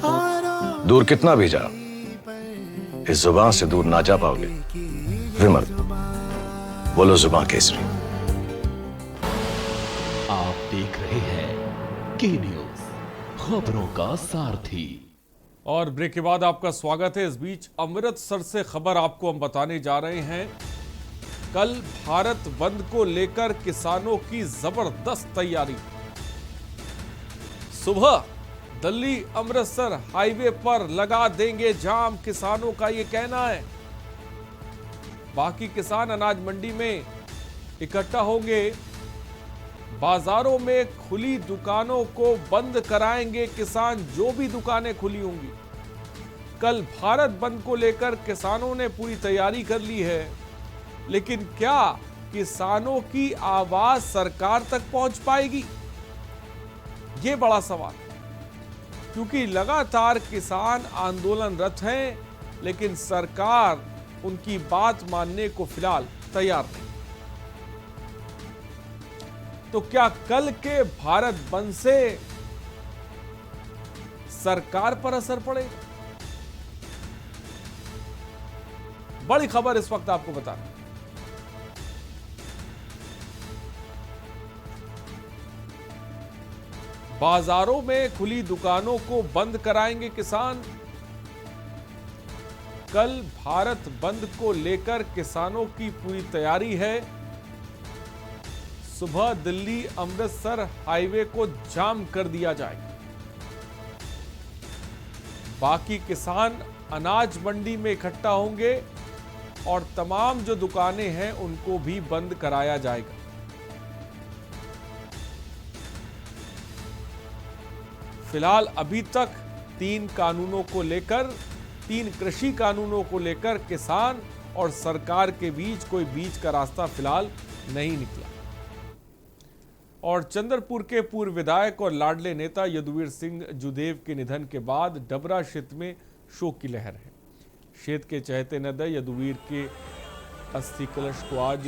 और दूर कितना भी जाओ, इस जुबान से दूर ना जा पाओगे। विमल, बोलो जुबान केसरी। आप देख रहे हैं के न्यूज, खबरों का सारथी। और ब्रेक के बाद आपका स्वागत है। इस बीच अमृतसर से खबर आपको हम बताने जा रहे हैं। कल भारत बंद को लेकर किसानों की जबरदस्त तैयारी। सुबह दिल्ली अमृतसर हाईवे पर लगा देंगे जाम, किसानों का ये कहना है। बाकी किसान अनाज मंडी में इकट्ठा होंगे। बाजारों में खुली दुकानों को बंद कराएंगे किसान, जो भी दुकानें खुली होंगी। कल भारत बंद को लेकर किसानों ने पूरी तैयारी कर ली है, लेकिन क्या किसानों की आवाज सरकार तक पहुंच पाएगी? ये बड़ा सवाल, क्योंकि लगातार किसान आंदोलनरत हैं, लेकिन सरकार उनकी बात मानने को फिलहाल तैयार नहीं। तो क्या कल के भारत बंद से सरकार पर असर पड़ेगा? बड़ी खबर इस वक्त आपको बता रहे हैं। बाजारों में खुली दुकानों को बंद कराएंगे किसान। कल भारत बंद को लेकर किसानों की पूरी तैयारी है। सुबह दिल्ली अमृतसर हाईवे को जाम कर दिया जाएगा। बाकी किसान अनाज मंडी में इकट्ठा होंगे और तमाम जो दुकानें हैं उनको भी बंद कराया जाएगा। फिलहाल अभी तक तीन कृषि कानूनों को लेकर किसान और सरकार के बीच कोई बीच का रास्ता फिलहाल नहीं निकला। और चंद्रपुर के पूर्व विधायक और लाडले नेता यदुवीर सिंह जुदेव के निधन के बाद डबरा क्षेत्र में शोक की लहर है। क्षेत्र के चहेते नदय यदुवीर के अस्थि कलश को आज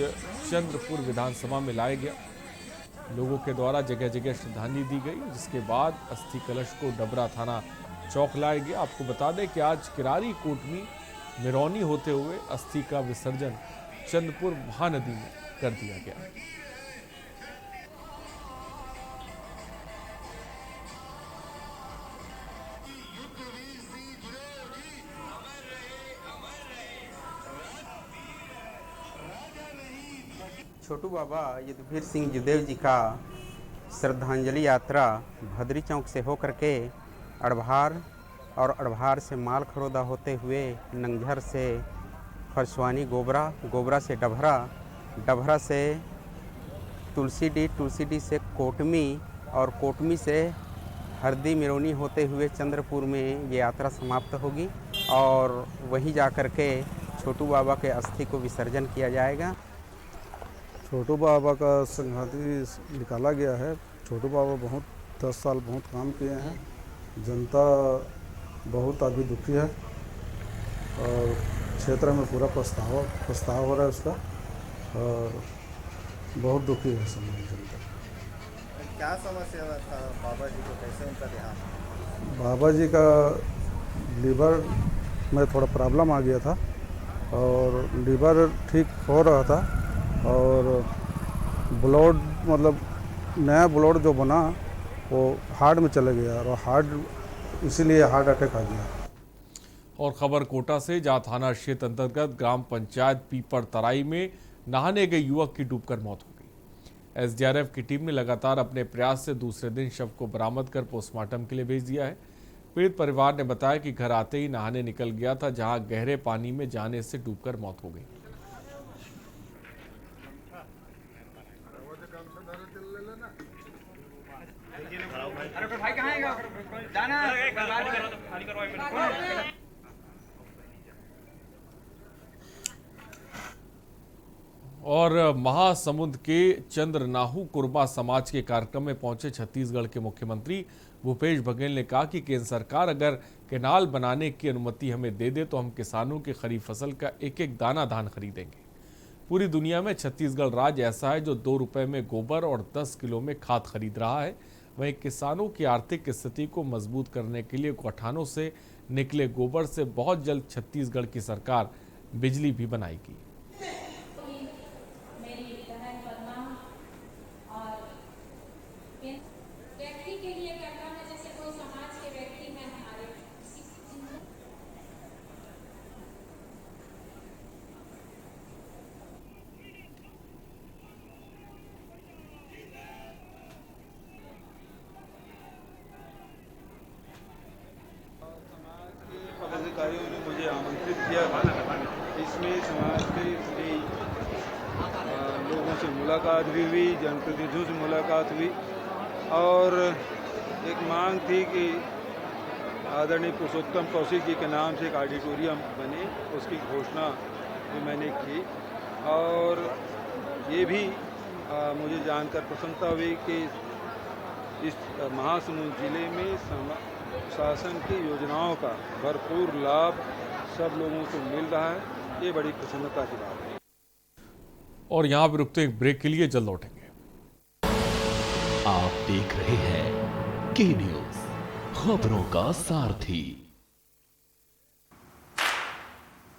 चंद्रपुर विधानसभा में लाया गया। लोगों के द्वारा जगह जगह श्रद्धांजलि दी गई, जिसके बाद अस्थि कलश को डबरा थाना चौक लाया गया। आपको बता दें कि आज किरारी कोटमी मिरौनी होते हुए अस्थि का विसर्जन चंद्रपुर महानदी में कर दिया गया। छोटू बाबा यदुवीर सिंह जुदेव जी का श्रद्धांजलि यात्रा भदरी चौक से होकर के अड़भार और अड़भार से माल खरोदा होते हुए नंगझर से फरसवानी गोबरा, गोबरा से डभरा, डभरा से तुलसीडी, तुलसीडी से कोटमी और कोटमी से हरदी मिरौनी होते हुए चंद्रपुर में ये यात्रा समाप्त होगी और वहीं जा कर के छोटू बाबा के अस्थि को विसर्जन किया जाएगा। छोटू बाबा का संघाती निकाला गया है। छोटू बाबा 10 साल बहुत काम किए हैं। जनता बहुत अभी दुखी है और क्षेत्र में पूरा पछतावा हो रहा है उसका और बहुत दुखी है समाज जनता। क्या समस्या था बाबा जी को, कैसे उनका देहांत? बाबा जी का लीवर में थोड़ा प्रॉब्लम आ गया था और लीवर ठीक हो रहा था और ब्लड मतलब नया ब्लड जो बना वो हार्ट में चला गया और इसीलिए हार्ट अटैक आ गया। और खबर कोटा से, जहां थाना क्षेत्र अंतर्गत ग्राम पंचायत पीपर तराई में नहाने गए युवक की डूबकर मौत हो गई। एसडीआरएफ की टीम ने लगातार अपने प्रयास से दूसरे दिन शव को बरामद कर पोस्टमार्टम के लिए भेज दिया है। पीड़ित परिवार ने बताया कि घर आते ही नहाने निकल गया था, जहां गहरे पानी में जाने से डूबकर मौत हो गई। और महासमुंद के चंद्रनाहू कुरबा समाज के कार्यक्रम में पहुंचे छत्तीसगढ़ के मुख्यमंत्री भूपेश बघेल ने कहा कि केंद्र सरकार अगर कैनाल बनाने की अनुमति हमें दे दे तो हम किसानों की खरीफ फसल का एक एक दाना धान खरीदेंगे। पूरी दुनिया में छत्तीसगढ़ राज्य ऐसा है जो 2 रुपए में गोबर और 10 किलो में खाद खरीद रहा है। वहीं किसानों की आर्थिक स्थिति को मजबूत करने के लिए गठानों से निकले गोबर से बहुत जल्द छत्तीसगढ़ की सरकार बिजली भी बनाएगी। पदाधिकारियों ने मुझे आमंत्रित किया। इसमें समाज के सभी लोगों से मुलाकात भी हुई, जनप्रतिनिधियों से मुलाकात हुई और एक मांग थी कि आदरणीय पुरुषोत्तम कौशिक जी के नाम से एक ऑडिटोरियम बने, उसकी घोषणा भी मैंने की। और ये भी मुझे जानकर प्रसन्नता हुई कि इस महासमुंद जिले में शासन की योजनाओं का भरपूर लाभ सब लोगों को मिल रहा है। ये बड़ी प्रसन्नता की बात है। और यहाँ पे रुकते एक ब्रेक के लिए, जल्द लौटेंगे। आप देख रहे हैं के न्यूज, खबरों का सारथी।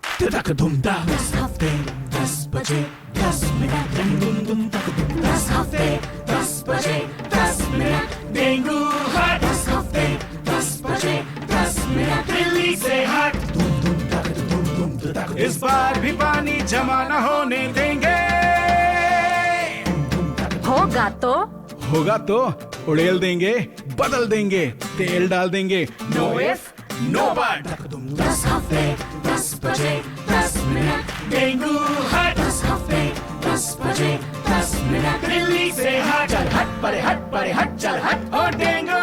10 हफ्ते 10 बजे 10 मिनट दस हफ्ते 10 बजे 10 मिनट डेंगू है। 10 हफ्ते 10 बजे 10 मिनट दिल्ली से हट। इस बार भी पानी जमा न होने देंगे। होगा तो उड़ेल देंगे, बदल देंगे, तेल डाल देंगे। Know if no but. 10 हफ्ते 10 बजे 10 मिनट डेंगू है। 10 हफ्ते 10 बजे 10 मिनट दिल्ली से हट। चल हट परे हट चल हट। और डेंगू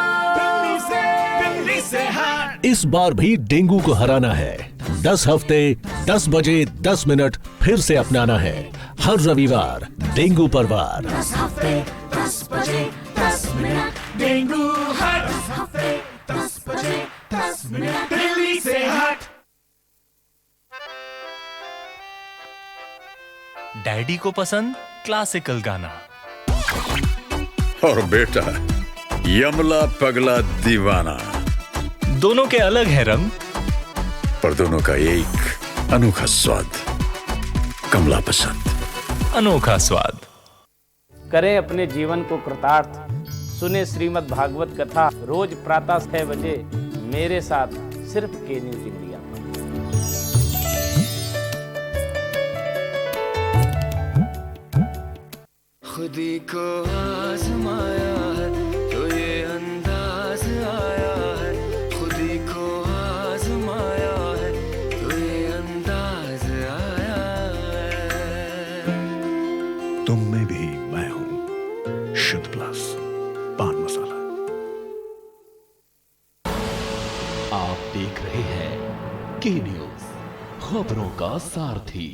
दिल्ली से हट। इस बार भी डेंगू को हराना है। 10 हफ्ते 10 बजे 10 मिनट फिर से अपनाना है। हर रविवार डेंगू पर वार। 10 हफ्ते 10 बजे 10 मिनट डेंगू है। 10 हफ्ते 10 बजे 10 मिनट दिल्ली से हट। डैडी को पसंद क्लासिकल गाना और बेटा यमला पगला दीवाना। दोनों के अलग है रंग, पर दोनों का एक अनोखा स्वाद। कमला पसंद, अनोखा स्वाद। करें अपने जीवन को कृतार्थ, सुने श्रीमद् भागवत कथा रोज प्रातः 6 बजे मेरे साथ सिर्फ के न्यूज इंडिया पर। खुदी को आजमाया है तो ये अंदाज आया है। खुदी को आजमाया है तो ये अंदाज आया है। तुम में भी मैं हूं, शुद्ध प्लस पान मसाला। आप देख रहे हैं के न्यूज, खबरों का सारथी।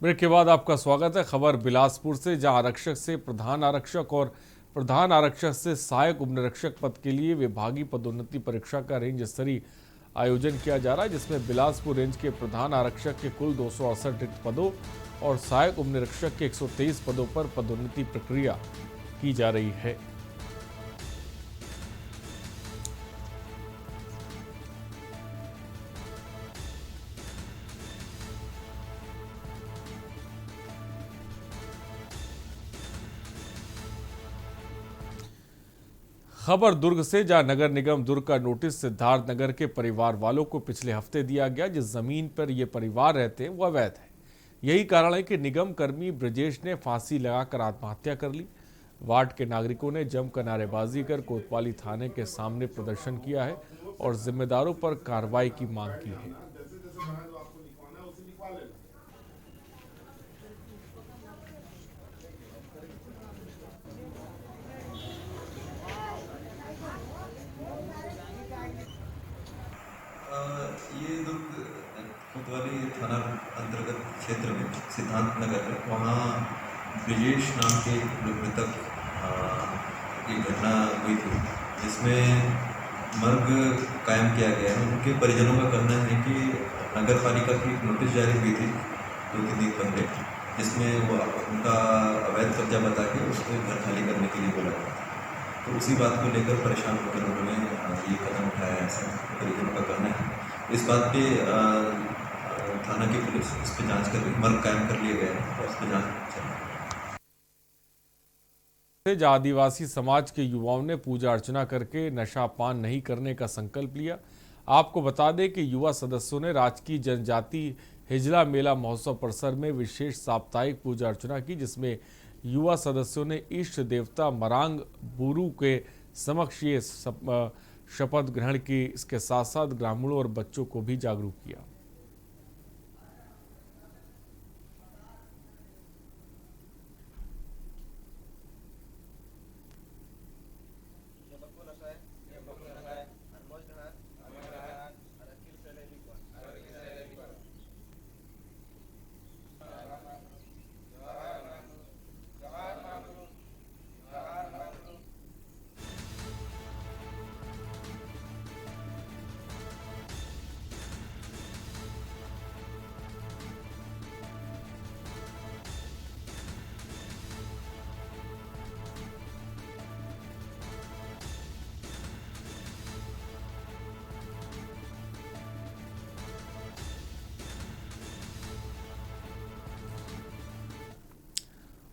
ब्रेक के बाद आपका स्वागत है। खबर बिलासपुर से, जहां आरक्षक से प्रधान आरक्षक और प्रधान आरक्षक से सहायक उपनिरीक्षक पद के लिए विभागीय पदोन्नति परीक्षा का रेंज स्तरीय आयोजन किया जा रहा है, जिसमें बिलासपुर रेंज के प्रधान आरक्षक के कुल 268 रिक्त पदों और सहायक उपनिरीक्षक के 123 पदों पर पदोन्नति प्रक्रिया की जा रही है। खबर दुर्ग से, जहां नगर निगम दुर्ग का नोटिस सिद्धार्थ नगर के परिवार वालों को पिछले हफ्ते दिया गया। जिस जमीन पर ये परिवार रहते हैं वो अवैध है। यही कारण है कि निगम कर्मी ब्रजेश ने फांसी लगाकर आत्महत्या कर ली। वार्ड के नागरिकों ने जमकर नारेबाजी कर कोतवाली थाने के सामने प्रदर्शन किया है और जिम्मेदारों पर कार्रवाई की मांग की है। ये दुर्ग कोतवाली थाना अंतर्गत क्षेत्र में सिद्धांत नगर में, वहाँ ब्रिजेश नाम के मृतक की घटना हुई थी, जिसमें मर्ग कायम किया गया है। उनके परिजनों का कहना है कि नगर पालिका की एक नोटिस जारी हुई थी 2-3 दिन पहले, जिसमें वो उनका अवैध कब्जा बता के उसको घर खाली करने के लिए बोला गया था। तो उसी बात को लेकर परेशान होकर उन्होंने ये कदम उठाया, ऐसा परिजनों का कहना है। इस बात पे थाना की पुलिस इस पर जाँच कर रही, मर्ग कायम कर लिया गया है और इस पर जाँच चल रही है। आदिवासी समाज के युवाओं ने पूजा अर्चना करके नशा पान नहीं करने का संकल्प लिया। आपको बता दें कि युवा सदस्यों ने राजकीय जनजाति हिजला मेला महोत्सव परिसर में विशेष साप्ताहिक पूजा अर्चना की, जिसमें युवा सदस्यों ने इष्ट देवता मरांग बुरू के समक्ष ये शपथ ग्रहण की। इसके साथ साथ ग्रामीणों और बच्चों को भी जागरूक किया।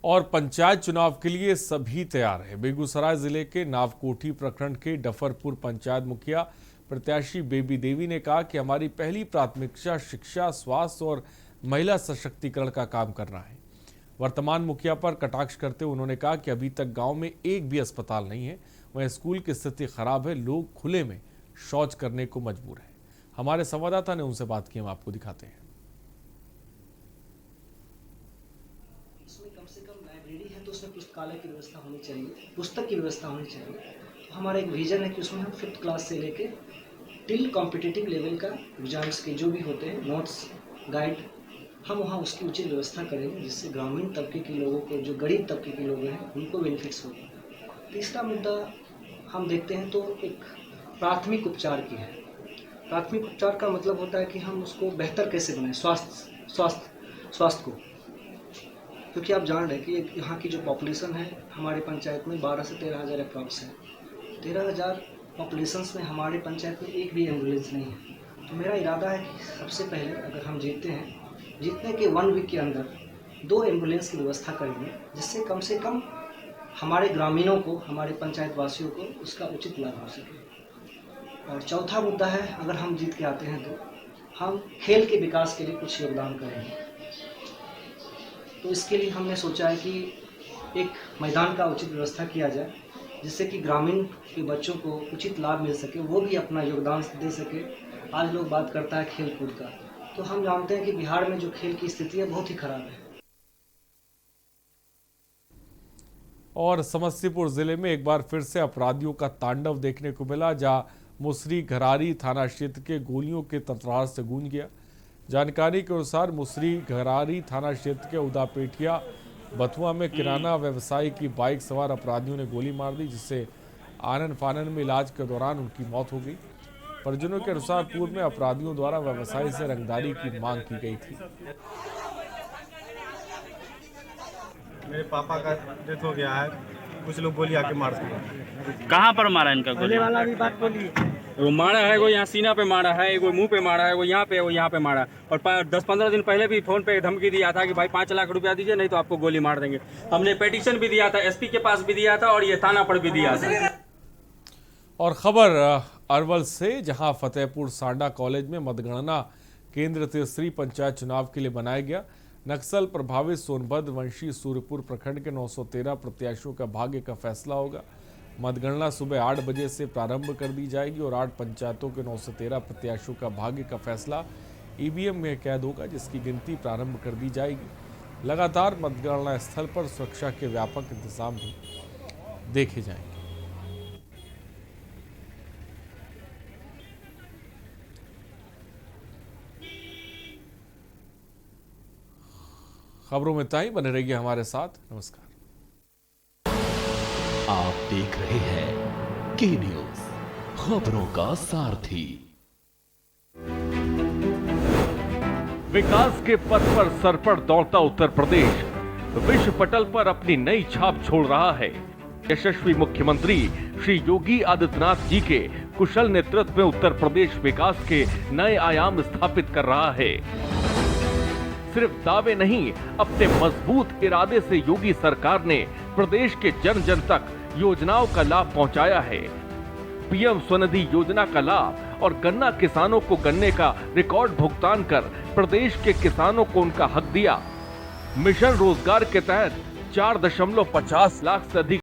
और पंचायत चुनाव के लिए सभी तैयार है। बेगूसराय जिले के नावकोठी प्रखंड के डफरपुर पंचायत मुखिया प्रत्याशी बेबी देवी ने कहा कि हमारी पहली प्राथमिकता शिक्षा, स्वास्थ्य और महिला सशक्तिकरण का काम करना है। वर्तमान मुखिया पर कटाक्ष करते हुए उन्होंने कहा कि अभी तक गांव में एक भी अस्पताल नहीं है, वहीं स्कूल की स्थिति खराब है, लोग खुले में शौच करने को मजबूर है। हमारे संवाददाता ने उनसे बात की, हम आपको दिखाते हैं। कम से कम लाइब्रेरी है तो उसमें पुस्तकालय की व्यवस्था होनी चाहिए, पुस्तक की व्यवस्था होनी चाहिए। तो हमारा एक विजन है कि उसमें हम 5th क्लास से लेके टिल कॉम्पिटिटिव लेवल का एग्जाम्स के जो भी होते हैं नोट्स, गाइड, हम वहाँ उसकी उचित व्यवस्था करेंगे, जिससे ग्रामीण तबके के लोगों को, जो गरीब तबके के लोग हैं, उनको बेनिफिट्स होगा। तीसरा मुद्दा हम देखते हैं तो एक प्राथमिक उपचार की है। प्राथमिक उपचार का मतलब होता है कि हम उसको बेहतर कैसे बनाएं, स्वास्थ्य को, क्योंकि आप जान रहे हैं कि यहाँ की जो पॉपुलेशन है हमारे पंचायत में 12 से 13,000 अप्रॉक्स है। 13,000 पॉपुलेशंस में हमारे पंचायत में एक भी एम्बुलेंस नहीं है। तो मेरा इरादा है कि सबसे पहले अगर हम जीतते हैं, जीतने के 1 वीक के अंदर 2 एम्बुलेंस की व्यवस्था करेंगे, जिससे कम से कम हमारे ग्रामीणों को, हमारे पंचायत वासियों को उसका उचित लाभ हो सके। और चौथा मुद्दा है, अगर हम जीत के आते हैं तो हम खेल के विकास के लिए कुछ योगदान करेंगे। तो इसके लिए हमने सोचा है कि एक मैदान का उचित व्यवस्था किया जाए, जिससे कि ग्रामीण के बच्चों को उचित लाभ मिल सके, वो भी अपना योगदान दे सके। आज लोग बात करता है खेल कूद का, तो हम जानते हैं कि बिहार में जो खेल की स्थिति है बहुत ही खराब है। और समस्तीपुर जिले में एक बार फिर से अपराधियों का तांडव देखने को मिला, जहां मुसरी घरारी थाना क्षेत्र के गोलियों के ततरार से गूंज गया। जानकारी के अनुसार मुसरी घरारी थाना क्षेत्र के उदापेटिया बथुआ में किराना व्यवसायी की बाइक सवार अपराधियों ने गोली मार दी, जिससे आनन फानन में इलाज के दौरान उनकी मौत हो गई। परिजनों के अनुसार पूर्व में अपराधियों द्वारा व्यवसायी से रंगदारी की मांग की गई थी। मेरे पापा का डेथ हो गया है, कुछ लोग गोली आके मार दिया। कहाँ पर मारा इनका गोली? वाला भी बात बोली, वो मारा है, वो यहाँ सीना पे मारा है, वो मुंह पे मारा है, वो यहाँ पे मारा। और 10-15 दिन पहले भी फोन पे धमकी दिया था कि भाई 5 लाख रुपया दीजिए, नहीं तो आपको गोली मार देंगे। हमने पिटीशन भी दिया था, एसपी के पास भी दिया था और ये थाना पर भी दिया था। और खबर अरवल से, जहां फतेहपुर सांडा कॉलेज में मतगणना केंद्र त्रिस्तरीय पंचायत चुनाव के लिए बनाया गया। नक्सल प्रभावित सोनभद्र वंशी सूर्यपुर प्रखंड के 913 प्रत्याशियों का भाग्य का फैसला होगा। मतगणना सुबह 8 बजे से प्रारंभ कर दी जाएगी और 8 पंचायतों के 913 प्रत्याशियों का भाग्य का फैसला ईवीएम में कैद होगा, जिसकी गिनती प्रारंभ कर दी जाएगी। लगातार मतगणना स्थल पर सुरक्षा के व्यापक इंतजाम भी देखे जाएंगे। खबरों में इतना ही, बने रहिए हमारे साथ। नमस्कार। आप देख रहे हैं के न्यूज, खबरों का सारथी। विकास के पथ पर सरपट दौड़ता उत्तर प्रदेश विश्व पटल पर अपनी नई छाप छोड़ रहा है। यशस्वी मुख्यमंत्री श्री योगी आदित्यनाथ जी के कुशल नेतृत्व में उत्तर प्रदेश विकास के नए आयाम स्थापित कर रहा है। सिर्फ दावे नहीं, अपने मजबूत इरादे से योगी सरकार ने प्रदेश के जन जन तक योजनाओं का लाभ पहुंचाया है। पीएम स्वनिधि योजना का लाभ और गन्ना किसानों को गन्ने का रिकॉर्ड भुगतान कर प्रदेश के किसानों को उनका हक दिया। मिशन रोजगार के तहत 4.50 लाख से अधिक